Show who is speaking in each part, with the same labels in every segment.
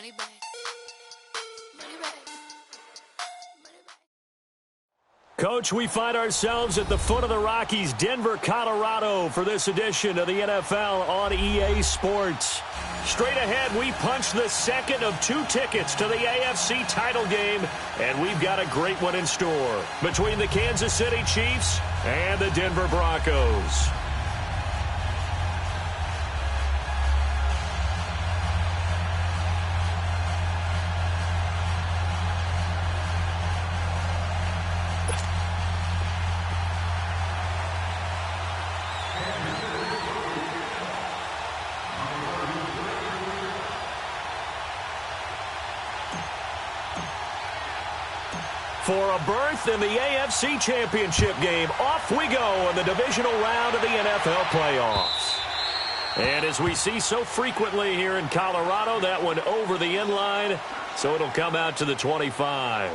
Speaker 1: Money bag. Money bag. Money bag.
Speaker 2: Coach, we find ourselves at the foot of the Rockies, Denver, Colorado, for this edition of the NFL on EA Sports. Straight ahead, we punch the second of 2 tickets to the AFC title game, and we've got a great one in store between the Kansas City Chiefs and the Denver Broncos. For a berth in the AFC Championship game, off we go in the divisional round of the NFL playoffs. And as we see so frequently here in Colorado, that one over the end line, so it'll come out to the 25.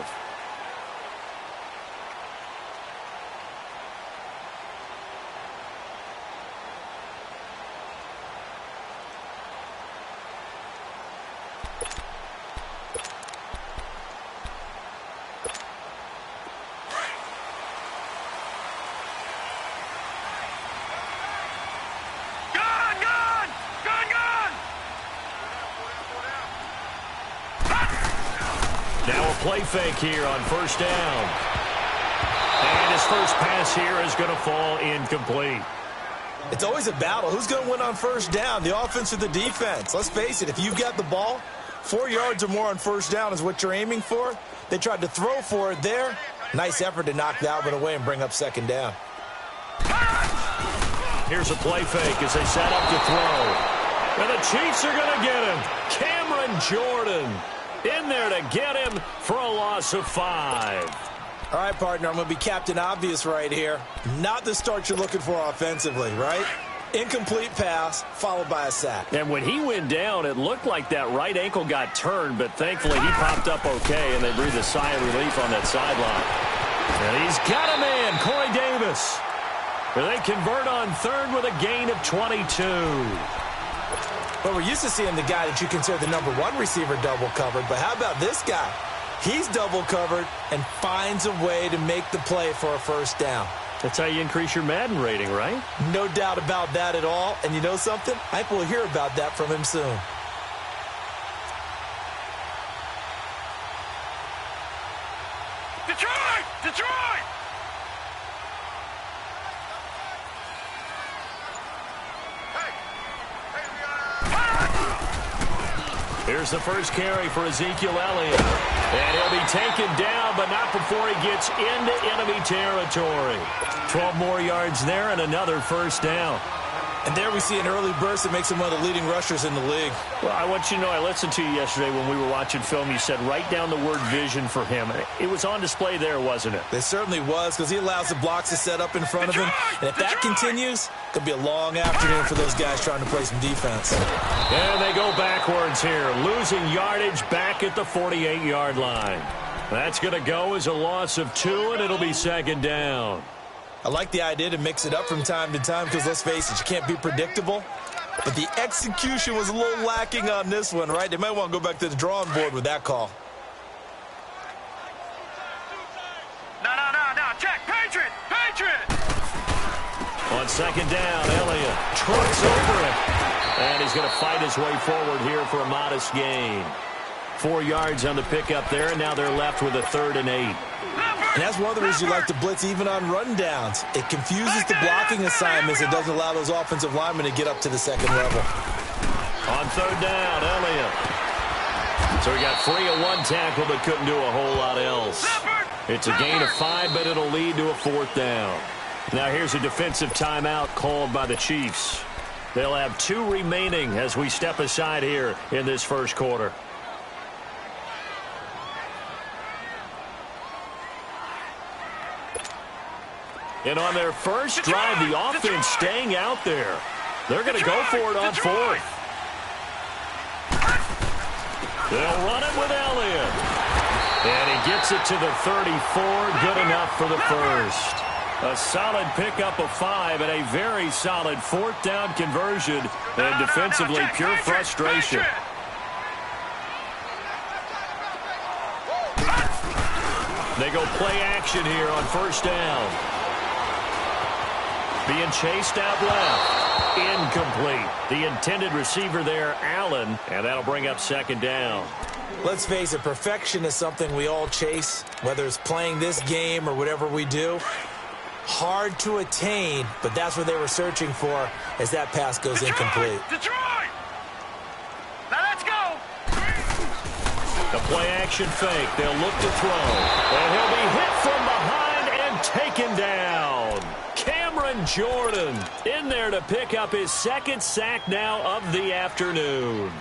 Speaker 2: Play fake here on first down. And his first pass here is going to fall incomplete.
Speaker 3: It's always a battle. Who's going to win on first down, the offense or the defense? Let's face it, if you've got the ball, 4 yards or more on first down is what you're aiming for. They tried to throw for it there. Nice effort to knock that one away and bring up second down.
Speaker 2: Here's a play fake as they set up to throw. And the Chiefs are going to get him. Cameron Jordan in there to get him for a loss of 5.
Speaker 3: All right, partner, I'm going to be Captain Obvious right here. Not the start you're looking for offensively, right? Incomplete pass followed by a sack.
Speaker 2: And when he went down, it looked like that right ankle got turned, but thankfully he popped up okay, and they breathed a sigh of relief on that sideline. And he's got a man, Corey Davis. And they convert on third with a gain of 22.
Speaker 3: But we're used to seeing the guy that you consider the number 1 receiver double covered. But how about this guy? He's double covered and finds a way to make the play for a first down.
Speaker 2: That's how you increase your Madden rating, right?
Speaker 3: No doubt about that at all. And you know something? I think we'll hear about that from him soon.
Speaker 4: Detroit! Detroit!
Speaker 2: Here's the first carry for Ezekiel Elliott. And he'll be taken down, but not before he gets into enemy territory. 12 more yards there and another first down.
Speaker 3: And there we see an early burst that makes him one of the leading rushers in the league.
Speaker 2: Well, I want you to know, I listened to you yesterday when we were watching film. You said write down the word vision for him. It was on display there, wasn't it?
Speaker 3: It certainly was, because he allows the blocks to set up in front of him. And if that continues, it'll be a long afternoon for those guys trying to play some defense.
Speaker 2: And they go backwards here, losing yardage back at the 48-yard line. That's going to go as a loss of 2, and it'll be second down.
Speaker 3: I like the idea to mix it up from time to time because, let's face it, you can't be predictable. But the execution was a little lacking on this one, right? They might want to go back to the drawing board with that call.
Speaker 4: No, check, Patriot!
Speaker 2: On second down, Elliott trucks over it. And he's going to fight his way forward here for a modest gain. 4 yards on the pickup there, and now they're left with a 3rd and 8.
Speaker 3: And that's one of the reasons you like to blitz even on rundowns. It confuses the blocking assignments. It doesn't allow those offensive linemen to get up to the second level.
Speaker 2: On third down, Elliott. So he got free of 1 tackle but couldn't do a whole lot else. It's a gain of 5, but it'll lead to a 4th down. Now here's a defensive timeout called by the Chiefs. They'll have 2 remaining as we step aside here in this first quarter. And on their first drive, the offense staying out there. They're going to go for it on 4th. They'll run it with Elliott. And he gets it to the 34. Good enough for the first. A solid pickup of 5 and a very solid 4th down conversion. And defensively, pure frustration. They go play action here on first down. Being chased out left. Incomplete. The intended receiver there, Allen, and that'll bring up second down.
Speaker 3: Let's face it, perfection is something we all chase, whether it's playing this game or whatever we do. Hard to attain, but that's what they were searching for as that pass goes incomplete.
Speaker 4: Detroit! Now let's go!
Speaker 2: The play action fake. They'll look to throw. And he'll be hit from behind and taken down. Cameron Jordan in there to pick up his second sack now of the afternoon.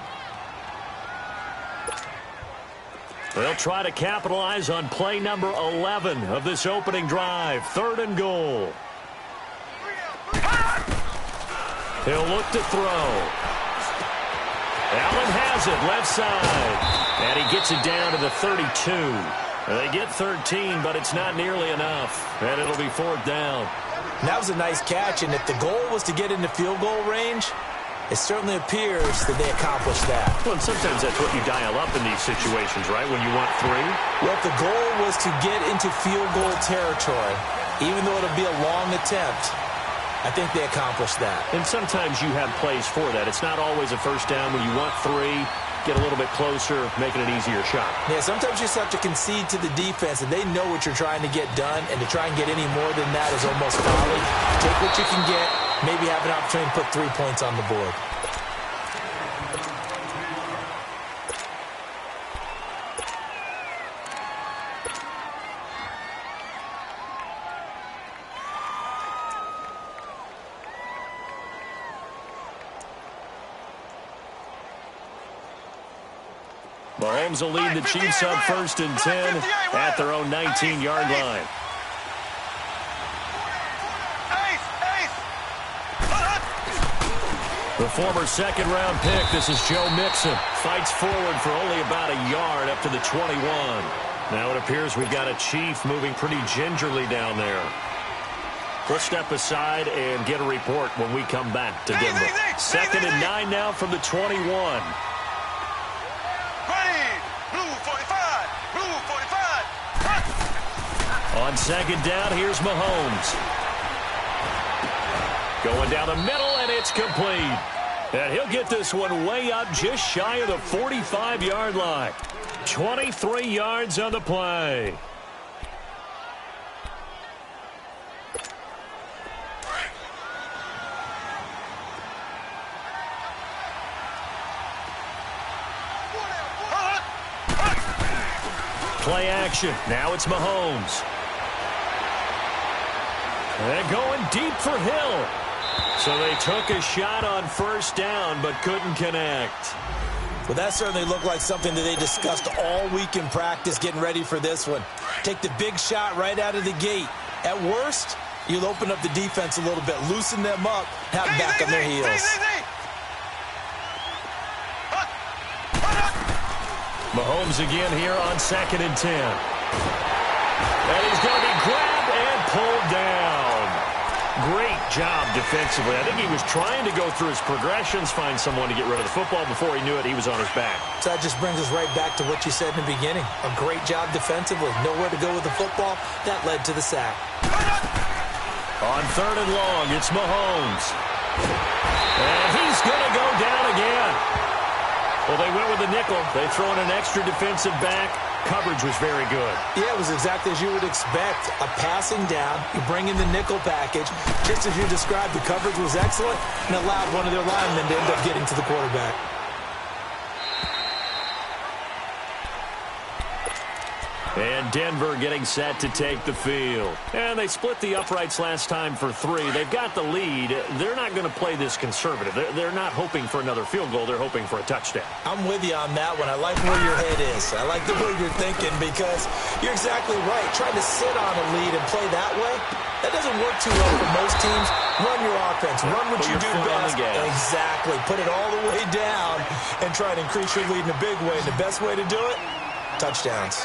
Speaker 2: They'll try to capitalize on play number 11 of this opening drive. 3rd and goal. He'll look to throw. Allen has it, left side. And he gets it down to the 32. They get 13, but it's not nearly enough. And it'll be 4th down.
Speaker 3: That was a nice catch, and if the goal was to get into field goal range, it certainly appears that they accomplished that.
Speaker 2: Well, and sometimes that's what you dial up in these situations, right, when you want 3?
Speaker 3: Well, if the goal was to get into field goal territory, even though it'll be a long attempt, I think they accomplished that.
Speaker 2: And sometimes you have plays for that. It's not always a first down when you want 3. Get a little bit closer, making an easier shot.
Speaker 3: Yeah, sometimes you just have to concede to the defense, and they know what you're trying to get done, and to try and get any more than that is almost folly. Take what you can get, maybe have an opportunity to put 3 points on the board.
Speaker 2: Mahomes will lead the Chiefs up 1st and 10 at their own 19-yard line. The former second-round pick, this is Joe Mixon, fights forward for only about a yard up to the 21. Now it appears we've got a Chief moving pretty gingerly down there. We'll step aside and get a report when we come back to Denver. 2nd and 9 now from the 21. On 2nd down, here's Mahomes. Going down the middle, and it's complete. And he'll get this one way up just shy of the 45-yard line. 23 yards on the play. Play action. Now it's Mahomes. And going deep for Hill. So they took a shot on first down, but couldn't connect.
Speaker 3: Well, that certainly looked like something that they discussed all week in practice, getting ready for this one. Take the big shot right out of the gate. At worst, you'll open up the defense a little bit, loosen them up, have them back on their heels.
Speaker 2: Mahomes again here on 2nd and 10. And he's going to be grabbed and pulled down. Great job defensively. I think he was trying to go through his progressions, find someone to get rid of the football. Before he knew it, he was on his back.
Speaker 3: So that just brings us right back to what you said in the beginning. A great job defensively. Nowhere to go with the football. That led to the sack.
Speaker 2: On 3rd and long, it's Mahomes. And he's going to go down again. Well, they went with the nickel. They throw in an extra defensive back. Coverage was very good. Yeah, it was exactly as you would expect. A passing down. You bring in the nickel package. Just as you described, the coverage was excellent and allowed one of their linemen to end up getting to the quarterback. And Denver getting set to take the field. And they split the uprights last time for 3. They've got the lead. They're not going to play this conservative. They're not hoping for another field goal. They're hoping for a touchdown. I'm with you on that one. I like where your head is. I like the way you're thinking because you're exactly right. Trying to sit on a lead and play that way, that doesn't work too well for most teams. Run your offense. Run what you do best. Exactly. Put it all the way down and try to increase your lead in a big way. And the best way to do it, touchdowns.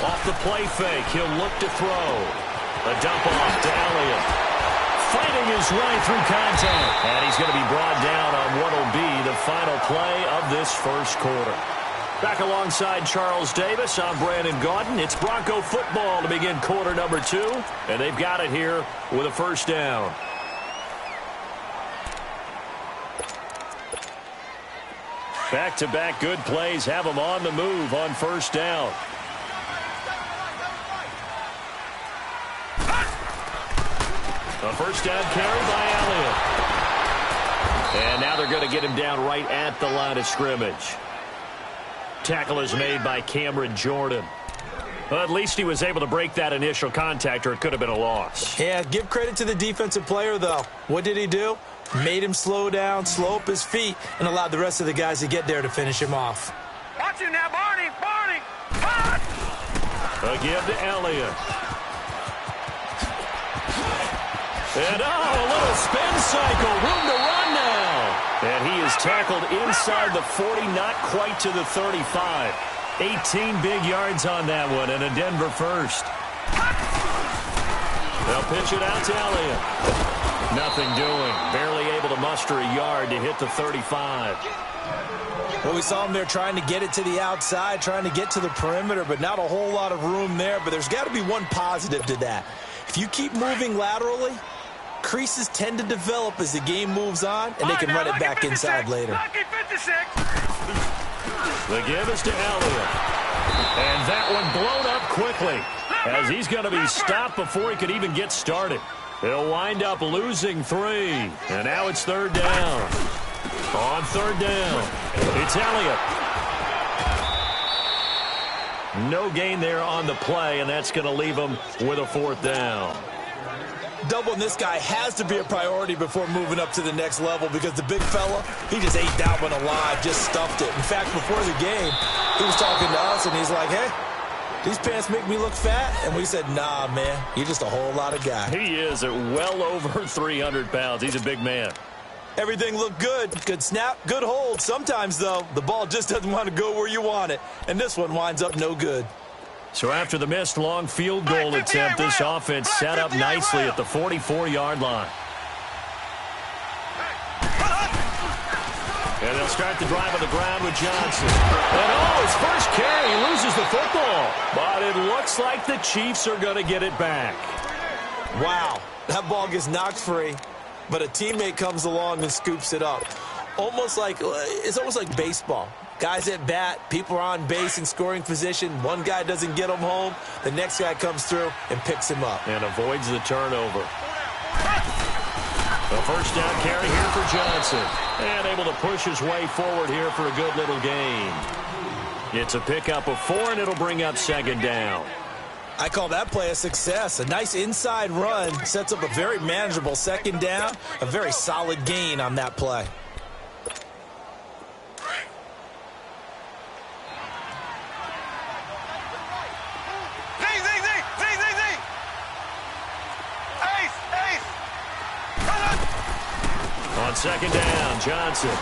Speaker 2: Off the play fake, he'll look to throw. A dump off to Elliott. Fighting his way through contact. And he's going to be brought down on what will be the final play of this first quarter. Back alongside Charles Davis, I'm Brandon Gaudin. It's Bronco football to begin quarter number 2, and they've got it here with a first down. Back-to-back good plays have them on the move on first down. A first down carry by Elliott. And now they're going to get him down right at the line of scrimmage. Tackle is made by Cameron Jordan. Well, at least he was able to break that initial contact, or it could have been a loss.
Speaker 3: Yeah, give credit to the defensive player, though. What did he do? Made him slow down, slow up his feet, and allowed the rest of the guys to get there to finish him off.
Speaker 4: Watch him now, Barney! Barney! Hot!
Speaker 2: A give to Elliott. And, a little spin cycle. Room to run now. And he is tackled inside the 40, not quite to the 35. 18 big yards on that one, and a Denver first. They'll pitch it out to Elliott. Nothing doing. Barely able to muster a yard to hit the 35.
Speaker 3: Well, we saw him there trying to get it to the outside, trying to get to the perimeter, but not a whole lot of room there. But there's got to be one positive to that. If you keep moving laterally, creases tend to develop as the game moves on, and they can run it back inside later.
Speaker 2: The give is to Elliott. And that one blown up quickly, as he's going to be stopped before he could even get started. He'll wind up losing 3. And now it's third down. On third down, it's Elliott. No gain there on the play, and that's going to leave him with a fourth down.
Speaker 3: Doubling this guy has to be a priority before moving up to the next level, because the big fella, he just ate that one alive, just stuffed it. In fact, before the game, he was talking to us, and he's like, hey, these pants make me look fat? And we said, nah, man, you're just a whole lot of guy.
Speaker 2: He is at well over 300 pounds. He's a big man.
Speaker 3: Everything looked good. Good snap, good hold. Sometimes, though, the ball just doesn't want to go where you want it. And this one winds up no good.
Speaker 2: So after the missed long field goal attempt, this offense set up nicely at the 44-yard line. And they'll start the drive on the ground with Johnson. And, his first carry, he loses the football. But it looks like the Chiefs are going to get it back.
Speaker 3: Wow, that ball gets knocked free, but a teammate comes along and scoops it up. It's almost like baseball. Guys at bat, people are on base in scoring position. One guy doesn't get him home. The next guy comes through and picks him up.
Speaker 2: And avoids the turnover. A first down carry here for Johnson. And able to push his way forward here for a good little gain. It's a pickup of 4, and it'll bring up second down.
Speaker 3: I call that play a success. A nice inside run sets up a very manageable second down. A very solid gain on that play.
Speaker 2: On second down, Johnson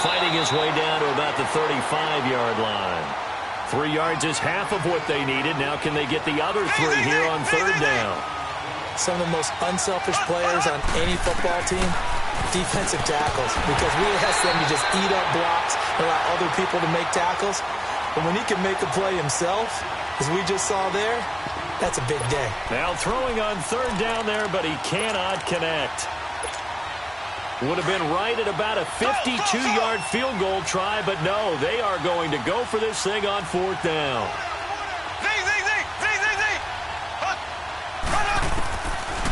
Speaker 2: fighting his way down to about the 35-yard line. 3 yards is half of what they needed. Now can they get the other 3 here on third down?
Speaker 3: Some of the most unselfish players on any football team, defensive tackles, because we ask them to just eat up blocks and allow other people to make tackles. But when he can make a play himself, as we just saw there, that's a big day.
Speaker 2: Now throwing on third down there, but he cannot connect. Would have been right at about a 52-yard field goal try, but no, they are going to go for this thing on fourth down.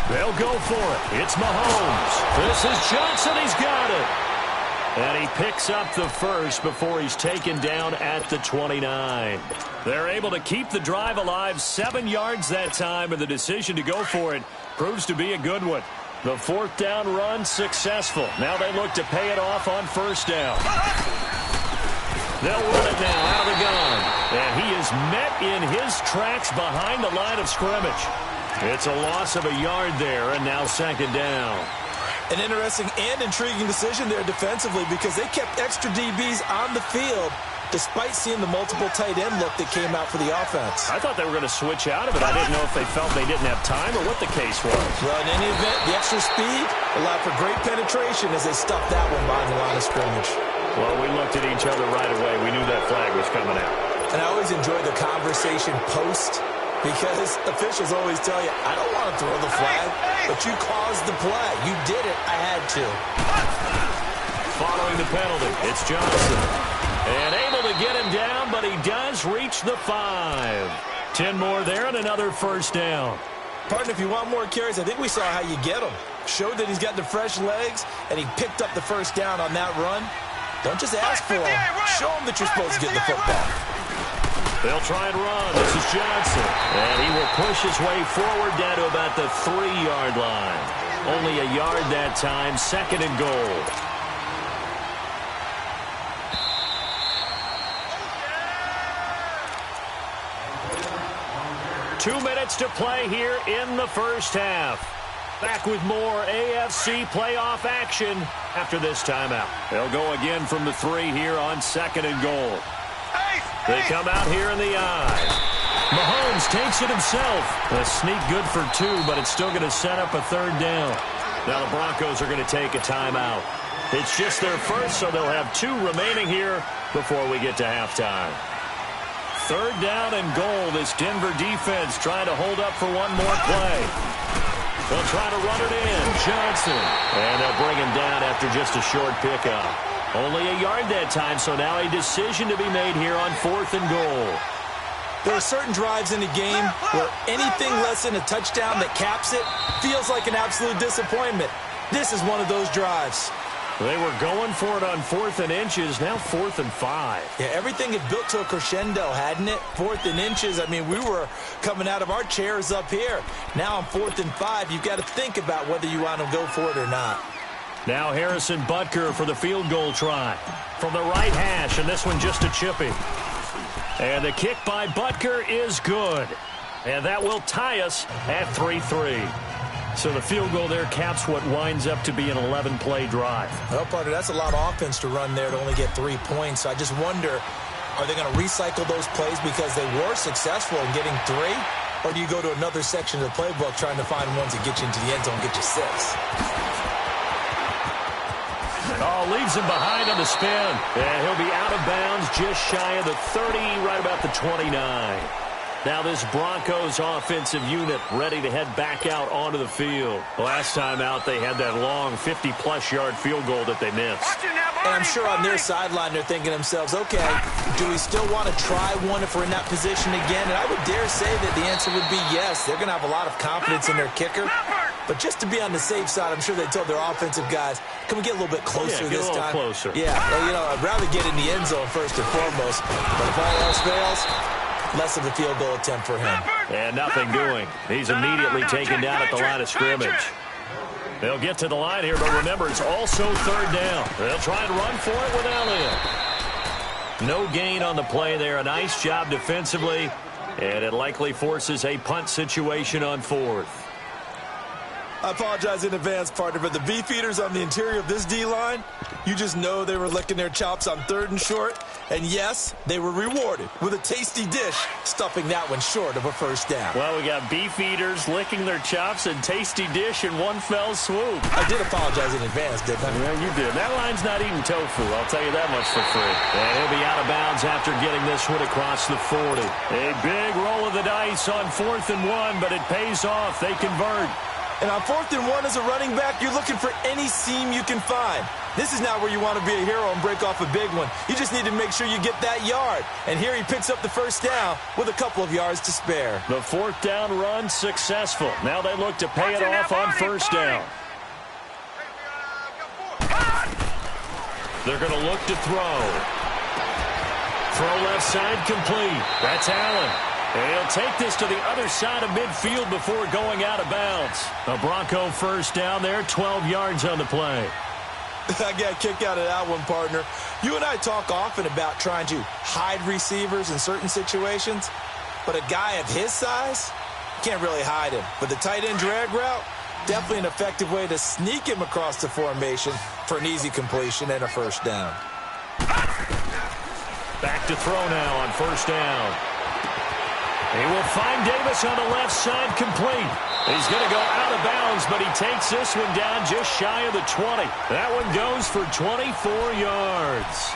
Speaker 2: They'll go for it. It's Mahomes. This is Johnson. He's got it. And he picks up the first before he's taken down at the 29. They're able to keep the drive alive, 7 yards that time, and the decision to go for it proves to be a good one. The fourth down run successful. Now they look to pay it off on first down. They'll run it now out of the gun. And he is met in his tracks behind the line of scrimmage. It's a loss of a yard there, and now second down.
Speaker 3: An interesting and intriguing decision there defensively, because they kept extra DBs on the field despite seeing the multiple tight end look that came out for the offense.
Speaker 2: I thought they were going to switch out of it. I didn't know if they felt they didn't have time or what the case was.
Speaker 3: Well, in any event, the extra speed allowed for great penetration as they stuffed that one behind the line of scrimmage.
Speaker 2: Well, we looked at each other right away. We knew that flag was coming out.
Speaker 3: And I always enjoy the conversation post because officials always tell you, I don't want to throw the flag, but you caused the play. You did it. I had to.
Speaker 2: Following the penalty, it's Johnson. And able to get him down, but he does reach the 5. 10 more there and another first down.
Speaker 3: Partner, if you want more carries, I think we saw how you get them. Showed that he's got the fresh legs, and he picked up the first down on that run. Don't just ask for him. Show him that you're supposed to get the football.
Speaker 2: They'll try and run. This is Johnson. And he will push his way forward down to about the 3-yard line. Only a yard that time, 2nd and goal. Two minutes to play here in the first half. Back with more AFC playoff action after this timeout. They'll go again from the 3 here on 2nd and goal. They come out here in the eye. Mahomes takes it himself. A sneak good for 2, but it's still going to set up a 3rd down. Now the Broncos are going to take a timeout. It's just their first, so they'll have 2 remaining here before we get to halftime. 3rd down and goal. This Denver defense trying to hold up for one more play. They'll try to run it in. Johnson. And they'll bring him down after just a short pickup. Only a yard that time, so now a decision to be made here on 4th and goal.
Speaker 3: There are certain drives in the game where anything less than a touchdown that caps it feels like an absolute disappointment. This is one of those drives.
Speaker 2: They were going for it on 4th and inches, now 4th and 5.
Speaker 3: Yeah, everything had built to a crescendo, hadn't it? 4th and inches, I mean, we were coming out of our chairs up here. Now on 4th and 5, you've got to think about whether you want to go for it or not.
Speaker 2: Now Harrison Butker for the field goal try. From the right hash, and this one just a chippy. And the kick by Butker is good. And that will tie us at 3-3. So the field goal there caps what winds up to be an 11-play drive.
Speaker 3: Well, partner, that's a lot of offense to run there to only get 3 points. So I just wonder, are they going to recycle those plays because they were successful in getting 3? Or do you go to another section of the playbook trying to find ones that get you into the end zone and get you 6?
Speaker 2: Oh, leaves him behind on the spin. And he'll be out of bounds just shy of the 30, right about the 29. Now this Broncos offensive unit ready to head back out onto the field. Last time out, they had that long 50-plus yard field goal that they missed.
Speaker 3: And I'm sure on their sideline they're thinking to themselves, okay, do we still want to try one if we're in that position again? And I would dare say that the answer would be yes. They're going to have a lot of confidence in their kicker. But just to be on the safe side, I'm sure they told their offensive guys, can we get a little bit closer this time?
Speaker 2: Closer.
Speaker 3: Yeah, well, you know, I'd rather get in the end zone first and foremost. But if all else fails, less of a field goal attempt for him.
Speaker 2: And nothing doing. He's immediately taken down at the line of scrimmage. They'll get to the line here, but remember, it's also 3rd down. They'll try and run for it with Elliott. No gain on the play there. A nice job defensively, and it likely forces a punt situation on 4th.
Speaker 3: I apologize in advance, partner, but the beefeaters on the interior of this D-line, you just know they were licking their chops on 3rd and short. And yes, they were rewarded with a tasty dish, stuffing that one short of a first down.
Speaker 2: Well, we got beefeaters licking their chops and tasty dish in one fell swoop.
Speaker 3: I did apologize in advance, didn't I?
Speaker 2: Yeah, you did. That line's not eating tofu, I'll tell you that much for free. And he'll be out of bounds after getting this one across the 40. A big roll of the dice on 4th and 1, but it pays off. They convert.
Speaker 3: And on 4th and 1 as a running back, you're looking for any seam you can find. This is not where you want to be a hero and break off a big one. You just need to make sure you get that yard. And here he picks up the first down with a couple of yards to spare.
Speaker 2: The 4th down run successful. Now they look to pay it off on 1st down. They're going to look to throw. Throw left side complete. That's Allen. And he'll take this to the other side of midfield before going out of bounds. A Bronco first down there, 12 yards on the play.
Speaker 3: I got a kick out of that one, partner. You and I talk often about trying to hide receivers in certain situations, but a guy of his size, can't really hide him. But the tight end drag route, definitely an effective way to sneak him across the formation for an easy completion and a first down.
Speaker 2: Back to throw now on 1st down. He will find Davis on the left side complete. He's going to go out of bounds, but he takes this one down just shy of the 20. That one goes for 24 yards.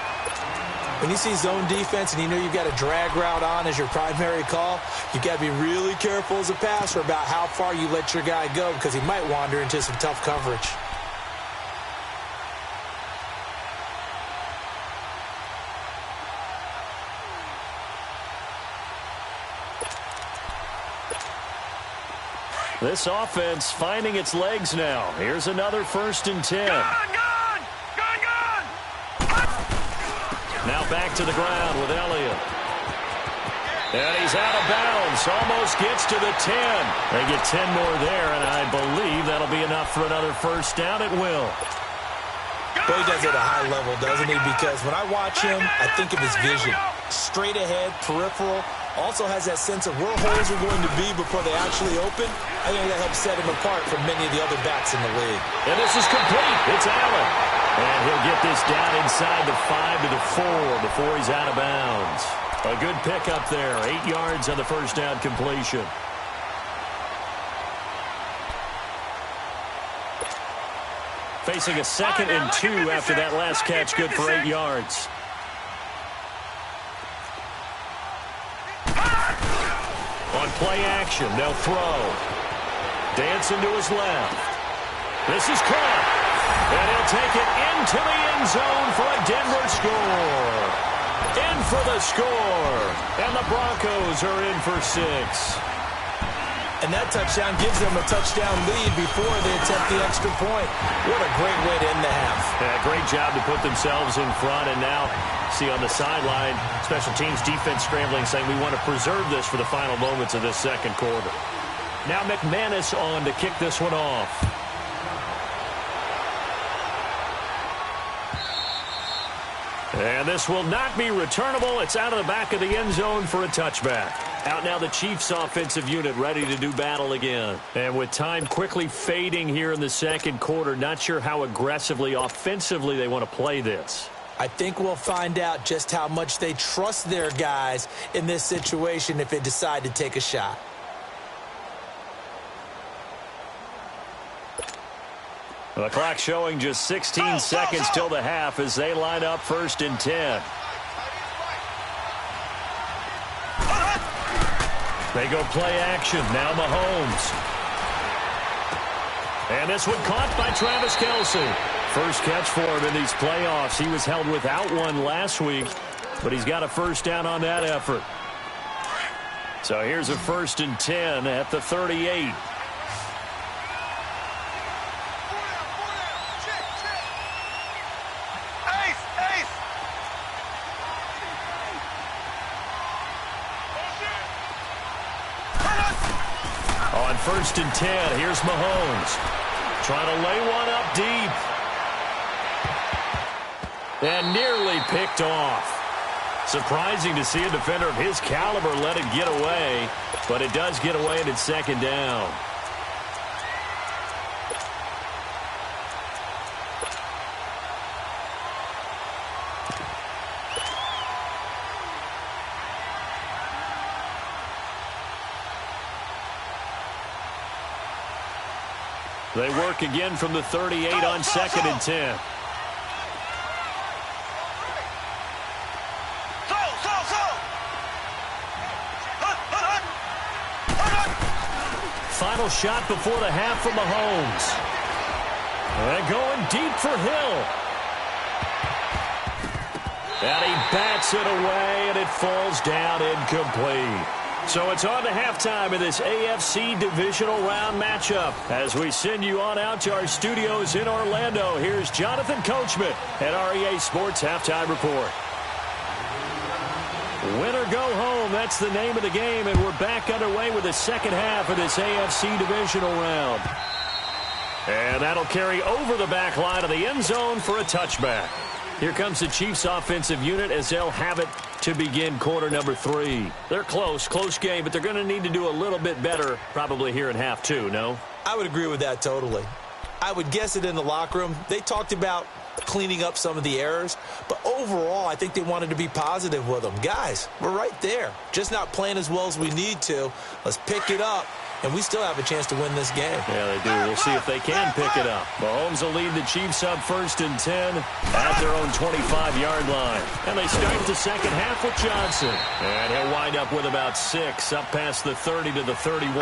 Speaker 3: When you see zone defense and you know you've got a drag route on as your primary call, you've got to be really careful as a passer about how far you let your guy go because he might wander into some tough coverage.
Speaker 2: This offense finding its legs now. Here's another 1st and 10.
Speaker 4: Gun!
Speaker 2: Now back to the ground with Elliott. And he's out of bounds. Almost gets to the 10. They get 10 more there, and I believe that'll be enough for another 1st down. It will.
Speaker 3: But he does it at a high level, doesn't he? Because when I watch him, I think of his vision. Straight ahead, peripheral. Also has that sense of where holes are going to be before they actually open. I think that helps set him apart from many of the other backs in the league.
Speaker 2: And this is complete. It's Allen. And he'll get this down inside the 5 to the 4 before he's out of bounds. A good pickup there. 8 yards on the 1st down completion. Facing a 2nd and 2 after that last catch. Good for 8 yards. On play action, they'll throw. Dancing to his left. This is caught. And he'll take it into the end zone for a Denver score. In for the score. And the Broncos are in for 6.
Speaker 3: And that touchdown gives them a touchdown lead before they attempt the extra point. What a great way to end the half.
Speaker 2: Yeah, great job to put themselves in front. And now, see on the sideline, special teams defense scrambling, saying we want to preserve this for the final moments of this 2nd quarter. Now McManus on to kick this one off. And this will not be returnable. It's out of the back of the end zone for a touchback. Out now the Chiefs offensive unit ready to do battle again. And with time quickly fading here in the 2nd quarter, not sure how aggressively, offensively they want to play this.
Speaker 3: I think we'll find out just how much they trust their guys in this situation if they decide to take a shot.
Speaker 2: The clock showing just 16 seconds till the half as they line up 1st and 10. They go play action. Now Mahomes. And this one caught by Travis Kelce. First catch for him in these playoffs. He was held without one last week, but he's got a 1st down on that effort. So here's a 1st and 10 at the 38. On 1st and 10, here's Mahomes. Trying to lay one up deep. And nearly picked off. Surprising to see a defender of his caliber let it get away, but it does get away and it's 2nd down. They work again from the 38 on 2nd and 10. Final shot before the half from Mahomes. And going deep for Hill. And he bats it away, and it falls down incomplete. So it's on to halftime in this AFC divisional round matchup. As we send you on out to our studios in Orlando, here's Jonathan Coachman at REA Sports Halftime Report. Win or go home, that's the name of the game, and we're back underway with the 2nd half of this AFC divisional round. And that'll carry over the back line of the end zone for a touchback. Here comes the Chiefs offensive unit as they'll have it to begin quarter number 3. They're close game, but they're going to need to do a little bit better probably here in half 2, no?
Speaker 3: I would agree with that totally. I would guess it in the locker room. They talked about cleaning up some of the errors. But overall, I think they wanted to be positive with them. Guys, we're right there. Just not playing as well as we need to. Let's pick it up. And we still have a chance to win this game.
Speaker 2: Yeah, they do. We'll see if they can pick it up. Mahomes will lead the Chiefs up 1st and 10 at their own 25-yard line. And they start the second half with Johnson. And he'll wind up with about 6, up past the 30 to the 31.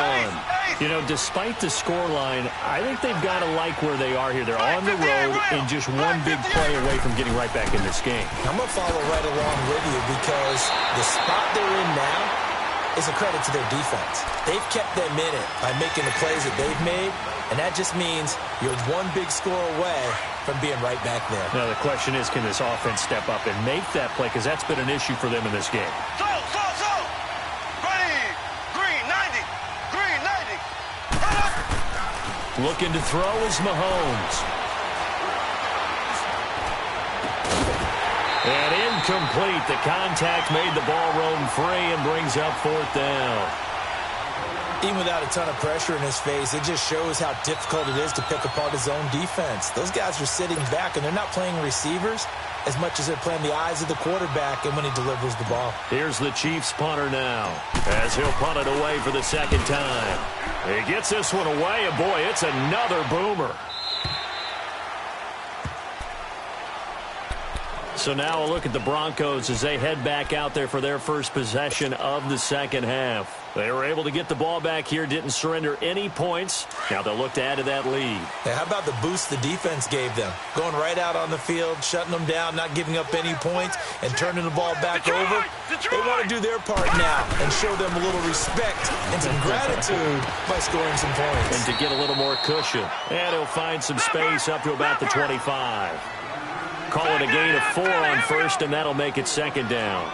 Speaker 2: You know, despite the scoreline, I think they've got to like where they are here. They're on the road and just one big play away from getting right back in this game.
Speaker 3: I'm going to follow right along with you because the spot they're in now is a credit to their defense. They've kept them in it by making the plays that they've made, and that just means you're one big score away from being right back there.
Speaker 2: Now, the question is, can this offense step up and make that play? Because that's been an issue for them in this game.
Speaker 4: So. Ready. Green 90. Green 90.
Speaker 2: Looking to throw is Mahomes. And incomplete. The contact made the ball roam free and brings up 4th down.
Speaker 3: Even without a ton of pressure in his face, it just shows how difficult it is to pick apart his own defense. Those guys are sitting back, and they're not playing receivers as much as they're playing the eyes of the quarterback and when he delivers the ball.
Speaker 2: Here's the Chiefs punter now as he'll punt it away for the second time. He gets this one away, and boy, it's another boomer. So now a look at the Broncos as they head back out there for their first possession of the second half. They were able to get the ball back here, didn't surrender any points. Now they'll look to add to that lead.
Speaker 3: Hey, how about the boost the defense gave them? Going right out on the field, shutting them down, not giving up any points, and turning the ball back over. They want to do their part now and show them a little respect and some gratitude by scoring some points.
Speaker 2: And to get a little more cushion. And he'll find some space up to about the 25. Call it a gain of 4 on first, and that'll make it second down.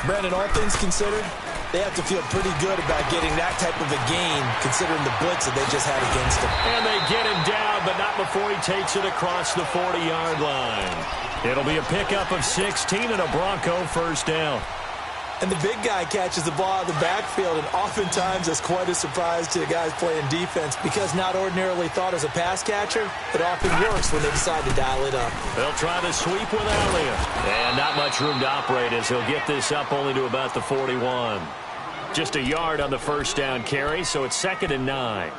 Speaker 3: Brandon, all things considered, they have to feel pretty good about getting that type of a gain, considering the blitz that they just had against him.
Speaker 2: And they get him down, but not before he takes it across the 40-yard line. It'll be a pickup of 16 and a Bronco first down.
Speaker 3: And the big guy catches the ball out of the backfield, and oftentimes that's quite a surprise to the guys playing defense because not ordinarily thought as a pass catcher, it often works when they decide to dial it up.
Speaker 2: They'll try the sweep with Elliott. And not much room to operate as he'll get this up only to about the 41. Just a yard on the first down carry, so it's 2nd and 9.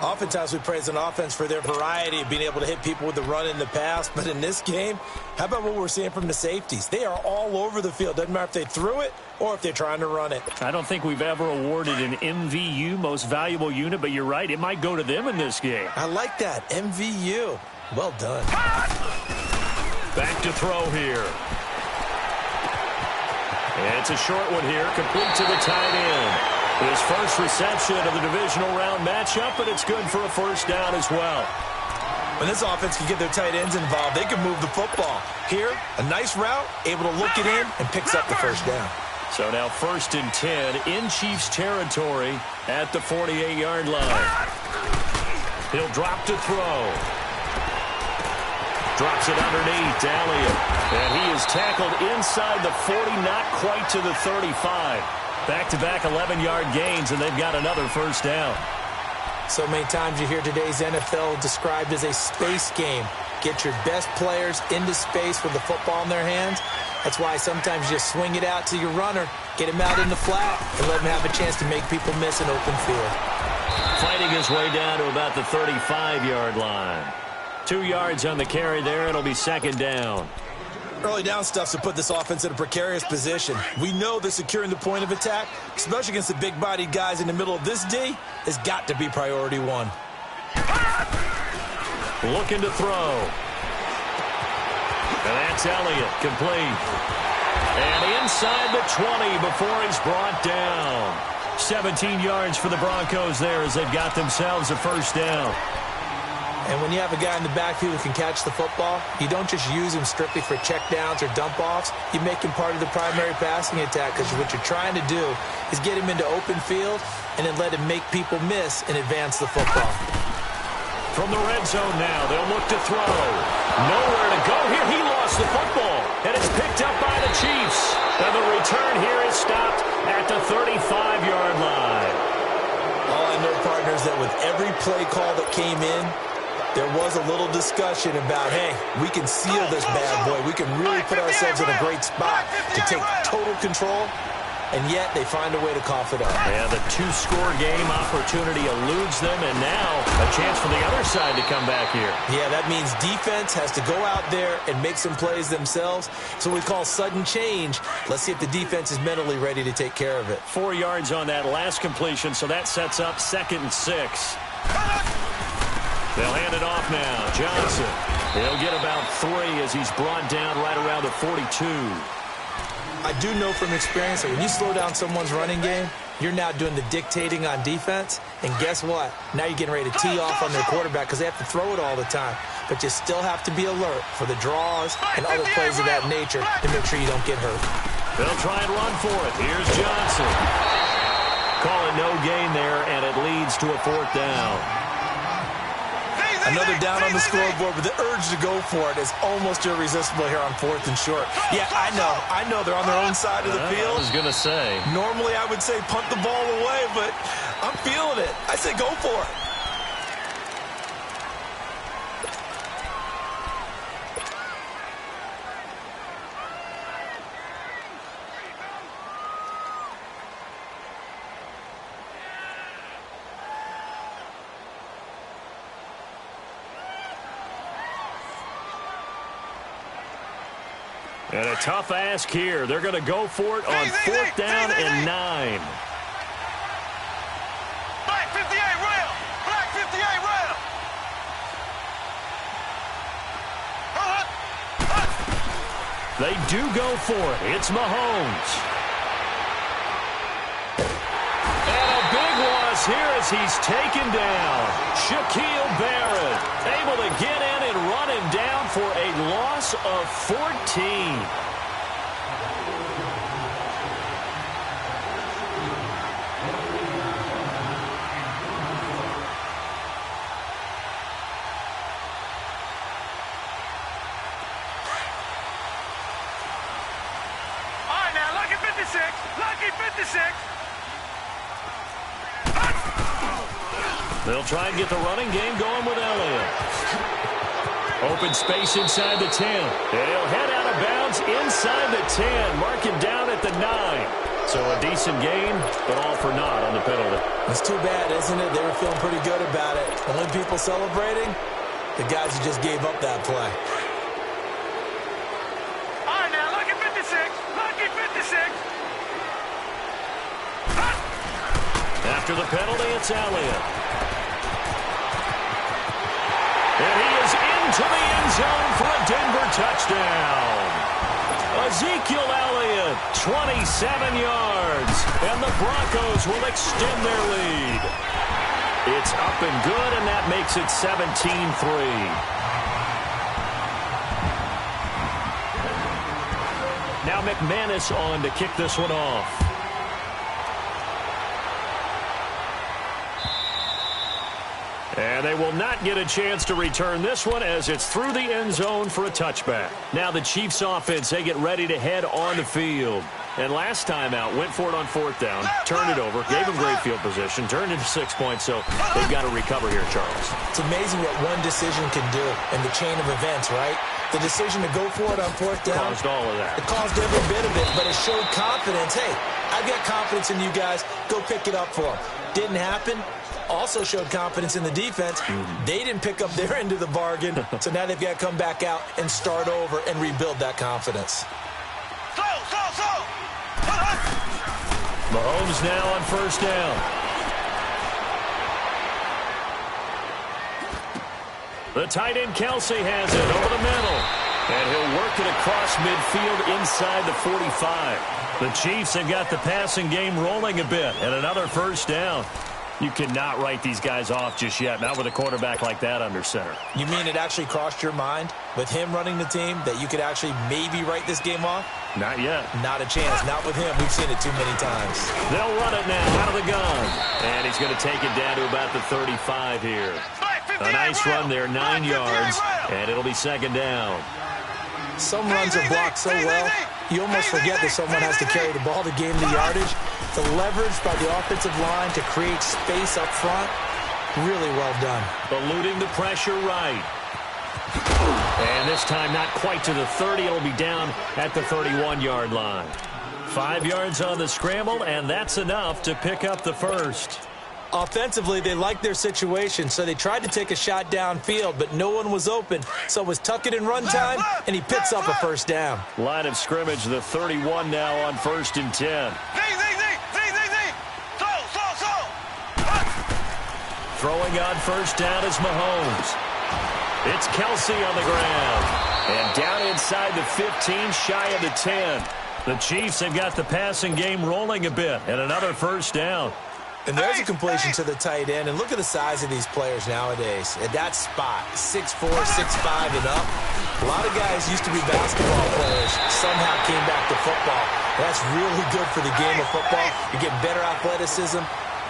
Speaker 3: Oftentimes we praise an offense for their variety of being able to hit people with the run and the pass, but in this game, how about what we're seeing from the safeties? They are all over the field. Doesn't matter if they threw it or if they're trying to run it.
Speaker 2: I don't think we've ever awarded an MVU, most valuable unit, but you're right, it might go to them in this game.
Speaker 3: I like that, MVU. Well done.
Speaker 2: Back to throw here. And it's a short one here, complete to the tight end. His first reception of the divisional round matchup, but it's good for a first down as well.
Speaker 3: When this offense can get their tight ends involved, they can move the football. Here, a nice route, able to look it in, and picks up the first down.
Speaker 2: So now 1st and 10 in Chiefs territory at the 48-yard line. He'll drop to throw. Drops it underneath to Elliott. And he is tackled inside the 40, not quite to the 35. Back-to-back 11-yard gains, and they've got another first down.
Speaker 3: So many times you hear today's NFL described as a space game. Get your best players into space with the football in their hands. That's why sometimes you just swing it out to your runner, get him out in the flat, and let him have a chance to make people miss an open field.
Speaker 2: Fighting his way down to about the 35-yard line. 2 yards on the carry there. It'll be 2nd down.
Speaker 3: Early down stuff's to put this offense in a precarious position. We know that securing the point of attack, especially against the big-bodied guys in the middle of this D, has got to be priority 1.
Speaker 2: Looking to throw. And that's Elliott, complete. And inside the 20 before he's brought down. 17 yards for the Broncos there as they've got themselves a first down.
Speaker 3: And when you have a guy in the backfield who can catch the football, you don't just use him strictly for checkdowns or dump-offs. You make him part of the primary passing attack because what you're trying to do is get him into open field and then let him make people miss and advance the football.
Speaker 2: From the red zone now, they'll look to throw. Nowhere to go here. He lost the football, and it's picked up by the Chiefs. And the return here is stopped at the 35-yard line.
Speaker 3: All I know, partners, that with every play call that came in, There was a little discussion about, hey, we can seal this bad boy. We can really put ourselves in a great spot to take total control, and yet they find a way to cough it up.
Speaker 2: Yeah, the two-score game opportunity eludes them, and now a chance for the other side to come back here.
Speaker 3: Yeah, that means defense has to go out there and make some plays themselves. So we call sudden change. Let's see if the defense is mentally ready to take care of it.
Speaker 2: 4 yards on that last completion, so that sets up 2nd and 6. They'll hand it off now. Johnson. He'll get about 3 as he's brought down right around the 42.
Speaker 3: I do know from experience that when you slow down someone's running game, you're now doing the dictating on defense. And guess what? Now you're getting ready to tee off on their quarterback because they have to throw it all the time. But you still have to be alert for the draws and other plays of that nature to make sure you don't get hurt.
Speaker 2: They'll try and run for it. Here's Johnson. Calling no gain there, and it leads to a 4th down.
Speaker 3: Another down on the scoreboard, but the urge to go for it is almost irresistible here on 4th and short. Yeah, I know they're on their own side of the field.
Speaker 2: I was going to say.
Speaker 3: Normally I would say punt the ball away, but I'm feeling it. I say go for it.
Speaker 2: And a tough ask here. They're going to go for it on 4th down and 9.
Speaker 4: Black 58 rail. Black 58 rail.
Speaker 2: They do go for it. It's Mahomes. And a big loss here as he's taken down. Shaquille Barrett able to get in and run him down for a loss of 14. They'll try and get the running game going with Elliott. Open space inside the 10. And he'll head out of bounds inside the 10. Mark him down at the 9. So a decent gain, but all for naught on the penalty.
Speaker 3: It's too bad, isn't it? They were feeling pretty good about it. Only people celebrating, the guys who just gave up that play.
Speaker 4: All right, now, lucky 56. Lucky 56.
Speaker 2: After the penalty, it's Elliott. And he is into the end zone for a Denver touchdown. Ezekiel Elliott, 27 yards, and the Broncos will extend their lead. It's up and good, and that makes it 17-3. Now McManus on to kick this one off. And they will not get a chance to return this one as it's through the end zone for a touchback. Now the Chiefs offense, they get ready to head on the field. And last time out, went for it on 4th down, turned it over, gave him great field position, turned into 6 points, so they've got to recover here, Charles.
Speaker 3: It's amazing what one decision can do in the chain of events, right? The decision to go for it on 4th down.
Speaker 2: Caused all of that.
Speaker 3: It caused every bit of it, but it showed confidence. Hey, I've got confidence in you guys. Go pick it up for them. Didn't happen. Also showed confidence in the defense. They didn't pick up their end of the bargain, so now they've got to come back out and start over and rebuild that confidence.
Speaker 2: Mahomes now on 1st down. The tight end Kelsey has it over the middle. And he'll work it across midfield inside the 45. The Chiefs have got the passing game rolling a bit. And another 1st down. You cannot write these guys off just yet, not with a quarterback like that under center.
Speaker 3: You mean it actually crossed your mind with him running the team that you could actually maybe write this game off?
Speaker 2: Not yet.
Speaker 3: Not a chance. Not with him. We've seen it too many times.
Speaker 2: They'll run it now out of the gun. And he's going to take it down to about the 35 here. A nice run there, 9 yards, and it'll be 2nd down.
Speaker 3: Some runs are blocked so well, you almost forget that someone has to carry the ball to gain the yardage. The leverage by the offensive line to create space up front, Really well done.
Speaker 2: Eluding the pressure right. And this time not quite to the 30. It'll be down at the 31-yard line. 5 yards on the scramble, and that's enough to pick up the first.
Speaker 3: Offensively, they liked their situation, so they tried to take a shot downfield, but no one was open. So it was tuck it and run time, and he picks up a first down.
Speaker 2: Line of scrimmage, the 31 now on 1st and 10. Throwing on first down is Mahomes. It's Kelsey on the ground. And down inside the 15, shy of the 10. The Chiefs have got the passing game rolling a bit, and another first down.
Speaker 3: And there's a completion to the tight end. And look at the size of these players nowadays. At that spot, 6'4", 6'5", and up. A lot of guys used to be basketball players, somehow came back to football. That's really good for the game of football. You get better athleticism,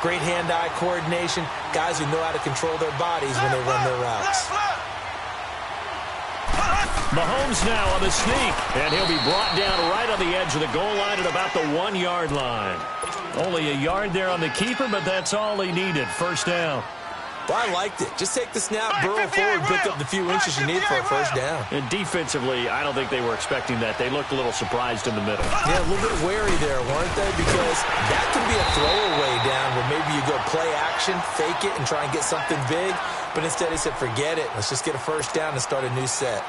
Speaker 3: great hand-eye coordination, guys who know how to control their bodies when they run their routes.
Speaker 2: Mahomes now on the sneak, and he'll be brought down right on the edge of the goal line at about the 1-yard line. Only a yard there on the keeper, but that's all he needed. First down.
Speaker 3: Well, I liked it. Just take the snap, burrow forward, pick up the few inches you need for a first down.
Speaker 2: And defensively, I don't think they were expecting that. They looked a little surprised in the middle.
Speaker 3: Yeah, a little bit wary there, weren't they? Because that can be a throwaway down where maybe you go play action, fake it, and try and get something big. But instead he said, forget it. Let's just get a first down and start a new set.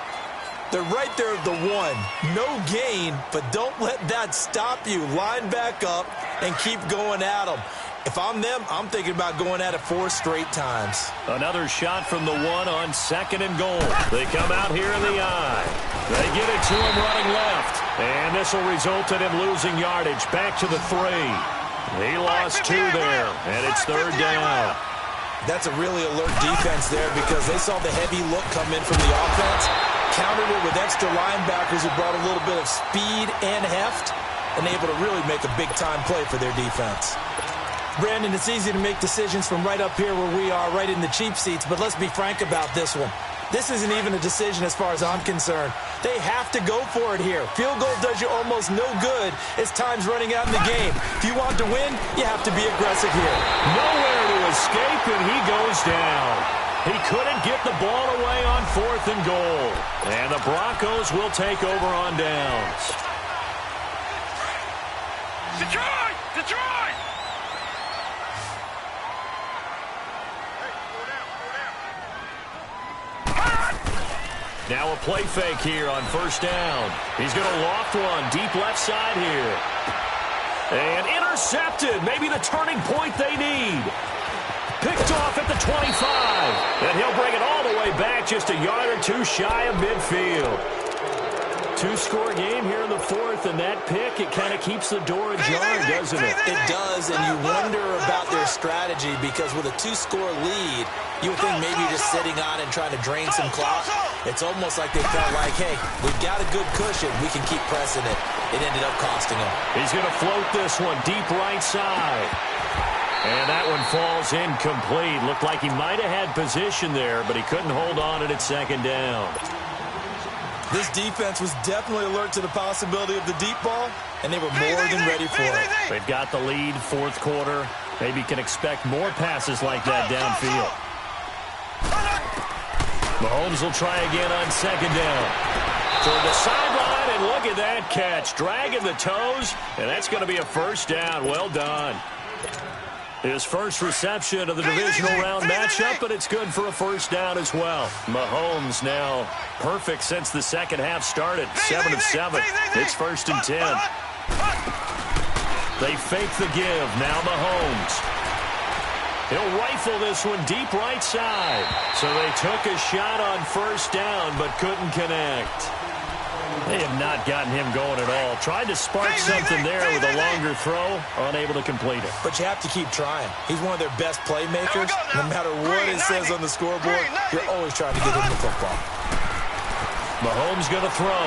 Speaker 3: They're right there at the 1. No gain, but don't let that stop you. Line back up and keep going at them. If I'm them, I'm thinking about going at it 4 straight times.
Speaker 2: Another shot from the 1 on 2nd and goal. They come out here in the eye. They get it to him running left. And this will result in him losing yardage. Back to the 3. He lost 2 there, and it's 3rd down.
Speaker 3: That's a really alert defense there because they saw the heavy look come in from the offense, countered it with extra linebackers who brought a little bit of speed and heft, and able to really make a big-time play for their defense. Brandon, it's easy to make decisions from right up here where we are, right in the cheap seats, but let's be frank about this one. This isn't even a decision as far as I'm concerned. They have to go for it here. Field goal does you almost no good as time's running out in the game. If you want to win, you have to be aggressive here.
Speaker 2: Nowhere to escape, and he goes down. He couldn't get the ball away on 4th and goal. And the Broncos will take over on downs.
Speaker 4: Detroit! Detroit!
Speaker 2: Now a play fake here on first down. He's going to loft one deep left side here. And intercepted. Maybe the turning point they need. Picked off at the 25. And he'll bring it all the way back just a yard or 2 shy of midfield. 2-score game here in the 4th, and that pick, it kind of keeps the door ajar, doesn't it?
Speaker 3: It does, and you wonder about their strategy because with a 2-score lead, you would think maybe just sitting on and trying to drain some clock. It's almost like they felt like, hey, we've got a good cushion. We can keep pressing it. It ended up costing them.
Speaker 2: He's going to float this one deep right side. And that one falls incomplete. Looked like he might have had position there, but he couldn't hold on at 2nd down.
Speaker 3: This defense was definitely alert to the possibility of the deep ball, and they were more than ready for it.
Speaker 2: They've got the lead, 4th quarter. Maybe can expect more passes like that downfield. Mahomes will try again on 2nd down. Toward the sideline, and look at that catch. Dragging the toes, and that's going to be a first down. Well done. His first reception of the divisional round matchup, but it's good for a first down as well. Mahomes now perfect since the second half started. 7 of 7. It's 1st and 10. They fake the give. Now Mahomes. He'll rifle this one deep right side. So they took a shot on first down, but couldn't connect. They have not gotten him going at all. Tried to spark something there with a longer throw, unable to complete it.
Speaker 3: But you have to keep trying. He's one of their best playmakers. No matter what it says on the scoreboard, you're always trying to get him the football.
Speaker 2: Mahomes going to throw.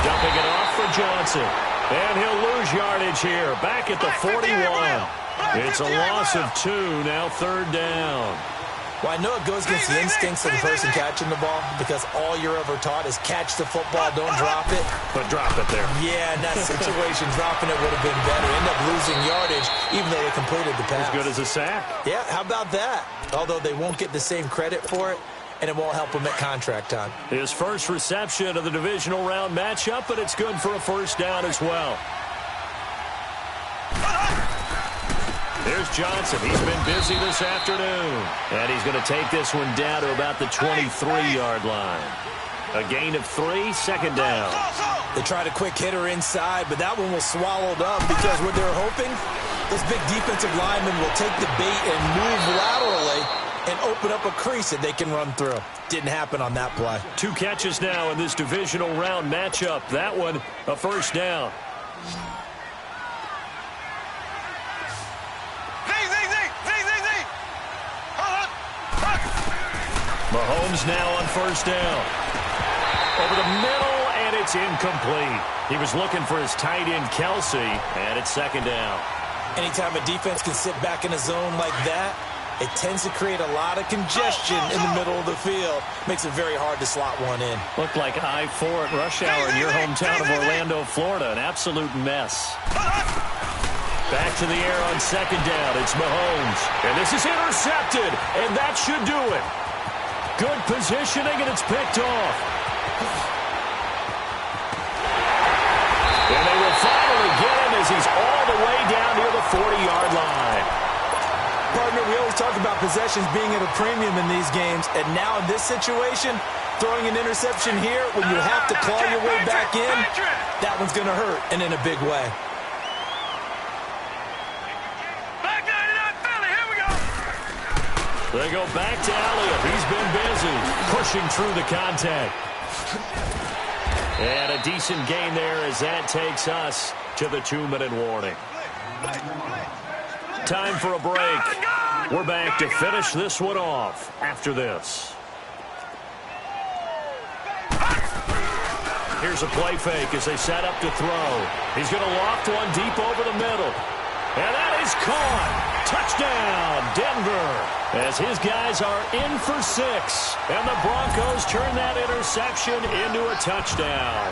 Speaker 2: Dumping it off for Johnson. And he'll lose yardage here. Back at the 41. It's a loss of 2, now 3rd down.
Speaker 3: Well, I know it goes against the instincts of the person catching the ball because all you're ever taught is catch the football, don't drop it.
Speaker 2: But drop it there.
Speaker 3: Yeah, in that situation, dropping it would have been better. End up losing yardage, even though they completed the pass.
Speaker 2: As good as a sack.
Speaker 3: Yeah, how about that? Although they won't get the same credit for it, and it won't help him at contract time.
Speaker 2: His first reception of the divisional round matchup, but it's good for a first down as well. There's Johnson. He's been busy this afternoon. And he's going to take this one down to about the 23-yard line. A gain of 3, second down.
Speaker 3: They tried a quick hitter inside, but that one was swallowed up because what they're hoping, those big defensive linemen will take the bait and move laterally and open up a crease that they can run through. Didn't happen on that play.
Speaker 2: 2 catches now in this divisional round matchup. That one, a first down. Mahomes now on first down. Over the middle, and it's incomplete. He was looking for his tight end, Kelsey, and it's second down.
Speaker 3: Anytime a defense can sit back in a zone like that, it tends to create a lot of congestion in the middle of the field. Makes it very hard to slot one in.
Speaker 2: Looked like I-4 at rush hour in your hometown of Orlando, Florida. An absolute mess. Back to the air on second down. It's Mahomes. And this is intercepted, and that should do it. Good positioning, and it's picked off. And they will finally get him as he's all the way down near the 40-yard line.
Speaker 3: Partner, we always talk about possessions being at a premium in these games, and now in this situation, throwing an interception here when you have to claw your way back in, that one's going to hurt, and in a big way.
Speaker 2: They go back to Elliott. He's been busy pushing through the contact. And a decent gain there as that takes us to the 2-minute warning. Time for a break. We're back to finish this one off after this. Here's a play fake as they set up to throw. He's going to loft one deep over the middle. And that is caught. Touchdown, Denver. As his guys are in for 6. And the Broncos turn that interception into a touchdown.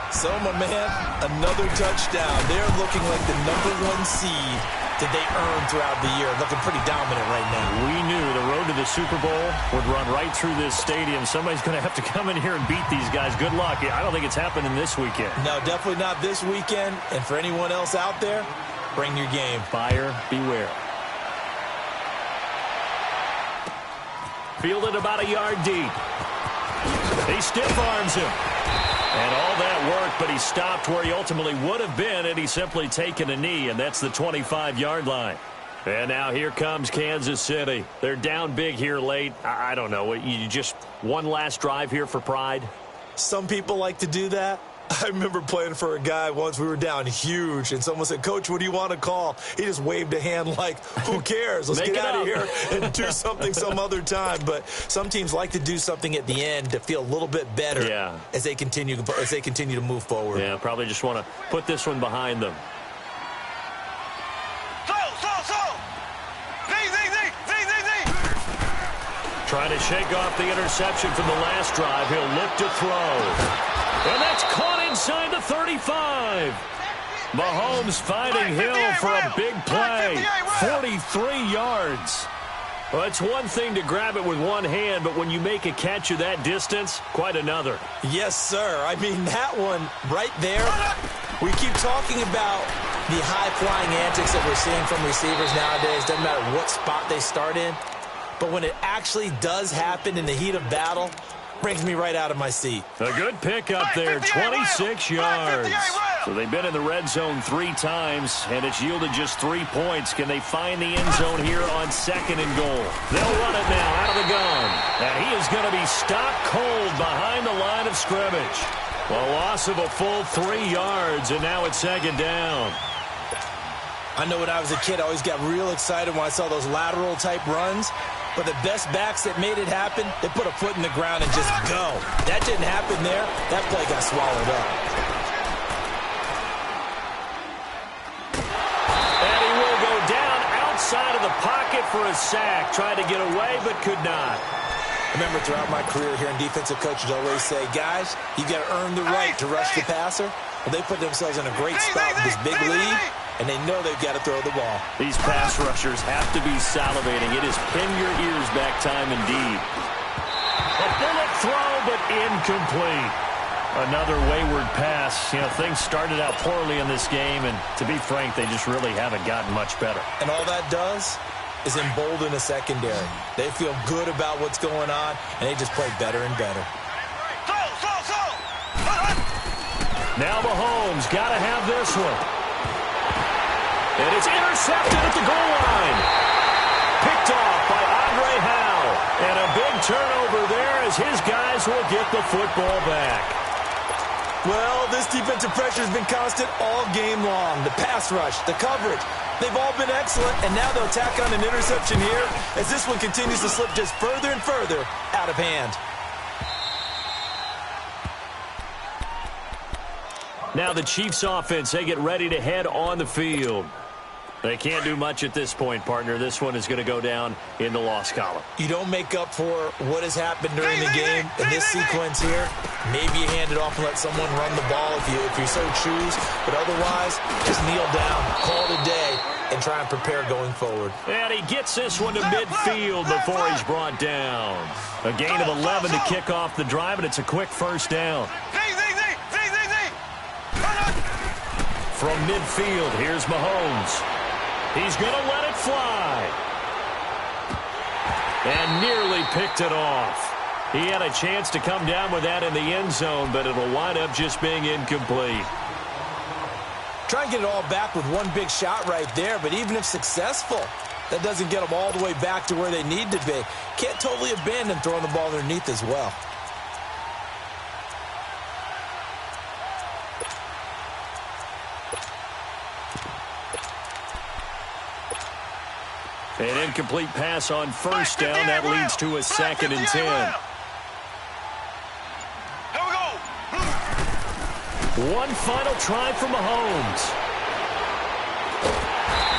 Speaker 3: So, my man, another touchdown. They're looking like the #1 seed that they earned throughout the year. Looking pretty dominant right now.
Speaker 2: We knew the road to the Super Bowl would run right through this stadium. Somebody's going to have to come in here and beat these guys. Good luck. I don't think it's happening this weekend.
Speaker 3: No, definitely not this weekend. And for anyone else out there, bring your game.
Speaker 2: Buyer beware. Fielded about a yard deep. He stiff arms him. And all that worked, but he stopped where he ultimately would have been had he simply taken a knee, and that's the 25-yard line. And now here comes Kansas City. They're down big here late. I don't know. You just one last drive here for pride?
Speaker 3: Some people like to do that. I remember playing for a guy once. We were down huge, and someone said, "Coach, what do you want to call?" He just waved a hand like, who cares? Let's get out of here and do something some other time. But some teams like to do something at the end to feel a little bit better as they continue to move forward.
Speaker 2: Yeah, probably just want to put this one behind them. Trying to shake off the interception from the last drive. He'll look to throw. And that's caught inside the 35. Mahomes finding Hill for a big play. 43 yards. Well, it's one thing to grab it with one hand, but when you make a catch of that distance, quite another.
Speaker 3: Yes, sir. I mean, that one right there, we keep talking about the high-flying antics that we're seeing from receivers nowadays. Doesn't matter what spot they start in. But when it actually does happen in the heat of battle, brings me right out of my seat.
Speaker 2: A good pickup there, 26 yards. So they've been in the red zone 3 times, and it's yielded just 3 points. Can they find the end zone here on 2nd and goal? They'll run it now out of the gun. And he is going to be stopped cold behind the line of scrimmage. A loss of a full 3 yards, and now it's 2nd down.
Speaker 3: I know when I was a kid, I always got real excited when I saw those lateral-type runs. But the best backs that made it happen, they put a foot in the ground and just go. That didn't happen there. That play got swallowed up.
Speaker 2: And he will go down outside of the pocket it for a sack. Tried to get away, but could not.
Speaker 3: Remember, throughout my career here in defensive coaches always say, guys, you got to earn the right to rush the passer. Well, they put themselves in a great spot with this big lead, and they know they've got to throw the ball.
Speaker 2: These pass rushers have to be salivating. It is pin your ears back time indeed. A bullet throw, but incomplete. Another wayward pass. You know, things started out poorly in this game, and to be frank, they just really haven't gotten much better.
Speaker 3: And all that does is embolden a secondary. They feel good about what's going on, and they just play better and better.
Speaker 2: Now Mahomes got to have this one. And it's intercepted at the goal line. Picked off by Andre Howe. And a big turnover there as his guys will get the football back.
Speaker 3: Well, this defensive pressure has been constant all game long. The pass rush, the coverage, they've all been excellent, and now they'll tack on an interception here as this one continues to slip just further and further out of hand.
Speaker 2: Now the Chiefs offense, they get ready to head on the field. They can't do much at this point, partner. This one is going to go down in the loss column.
Speaker 3: You don't make up for what has happened during the game in this sequence here. Maybe you hand it off and let someone run the ball if you so choose. But otherwise, just kneel down, call it a day, and try and prepare going forward.
Speaker 2: And he gets this one to midfield before he's brought down. A gain of 11 to kick off the drive, and it's a quick first down. From midfield, here's Mahomes. He's going to let it fly. And nearly picked it off. He had a chance to come down with that in the end zone, but it'll wind up just being incomplete.
Speaker 3: Try and get it all back with one big shot right there, but even if successful, that doesn't get them all the way back to where they need to be. Can't totally abandon throwing the ball underneath as well.
Speaker 2: An incomplete pass on first down. That leads to a 2nd and 10.
Speaker 4: Here we go.
Speaker 2: One final try for Mahomes.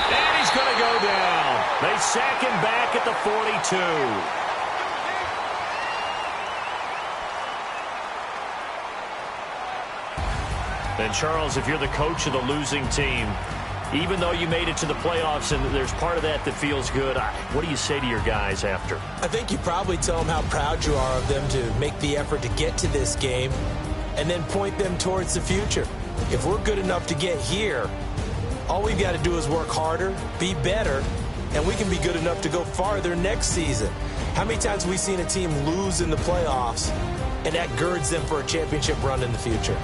Speaker 2: And he's going to go down. They sack him back at the 42. And Charles, if you're the coach of the losing team, even though you made it to the playoffs and there's part of that that feels good, what do you say to your guys after?
Speaker 3: I think you probably tell them how proud you are of them to make the effort to get to this game and then point them towards the future. If we're good enough to get here, all we've got to do is work harder, be better, and we can be good enough to go farther next season. How many times have we seen a team lose in the playoffs, and that girds them for a championship run in the future?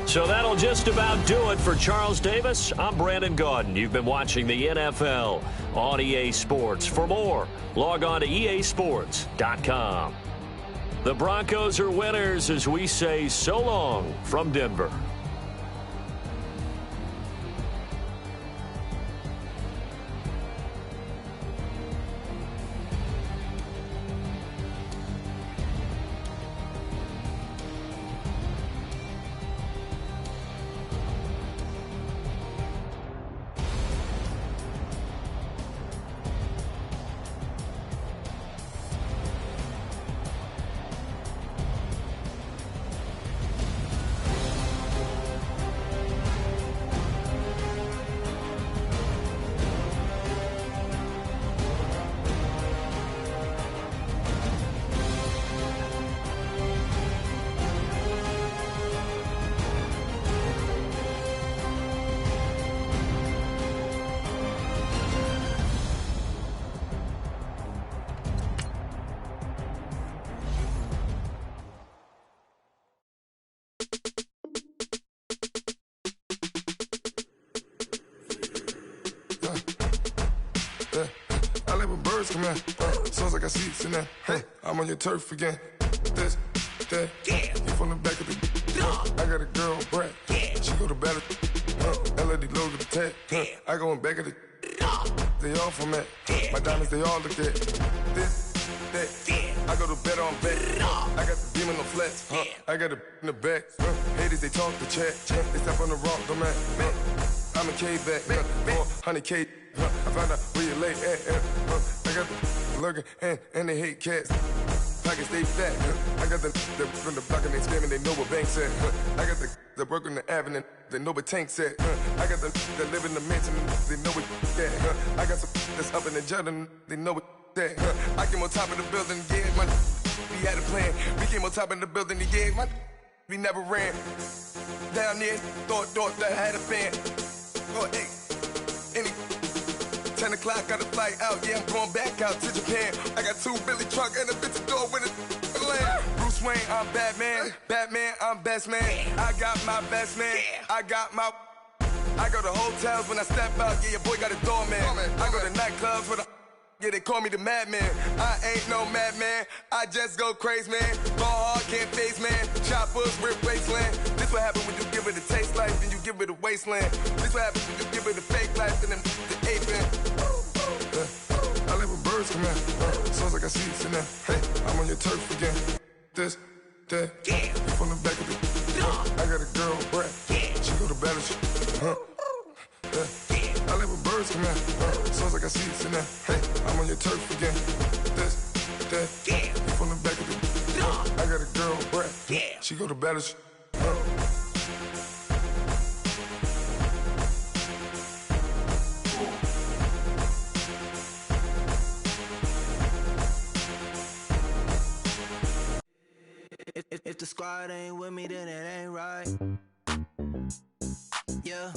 Speaker 2: So that'll just about do it for Charles Davis. I'm Brandon Gaudin. You've been watching the NFL on EA Sports. For more, log on to easports.com. The Broncos are winners as we say so long from Denver.
Speaker 5: Come here, sounds like I see seats in there. Hey, I'm on your turf again. This, that, yeah. You from the back of the. I got a girl, Brad. Yeah. She go to battle. LED logo the tag. I go in back of the. They all from that. My diamonds, they all look at. This, that. I go to bet on bet. I got the beam in the flats. I got a in the back. Haters, they talk the chat. They step on the rock, the man. I'm a K-back, 400K. I found out where you lay at. I got the lurking and they hate cats. Pockets stay fat. I got the from the block and they screaming, they know what banks at. I got the work on the avenue, they know what tanks at. I got the that live in the mansion, they know what that. I got some that's up in the Jordan, they know what that. I came on top of the building, yeah, my we had a plan. We came on top of the building, yeah, my we never ran. Down there, thought that I had a fan. Oh, hey, any 10 o'clock, got a flight out, yeah, I'm going back out to Japan. I got 2 Billy truck and a bitch door with a land. Bruce Wayne, I'm Batman. Batman, I'm best man. I got my best man. I go to hotels when I step out, yeah, your boy got a doorman. I go to nightclubs with a yeah, they call me the madman. I ain't no madman, I just go crazy, man. Ball hard, can't face, man. Choppers, rip wasteland. This what happen when you give it a taste life, then you give it a wasteland. This what happen when you give it a fake life, and then the aping. I live where birds come in. Sounds like I see it in there. Hey, I'm on your turf again. This, that, you from the back of the. I got a girl, Brad. She go to battle. I live where birds come in. Sounds like I see it in there. Hey, I'm on your turf again. This, that, you from the back of the. I got a girl, Brad. She go to battle.
Speaker 6: If the squad ain't with me, then it ain't right. Yeah.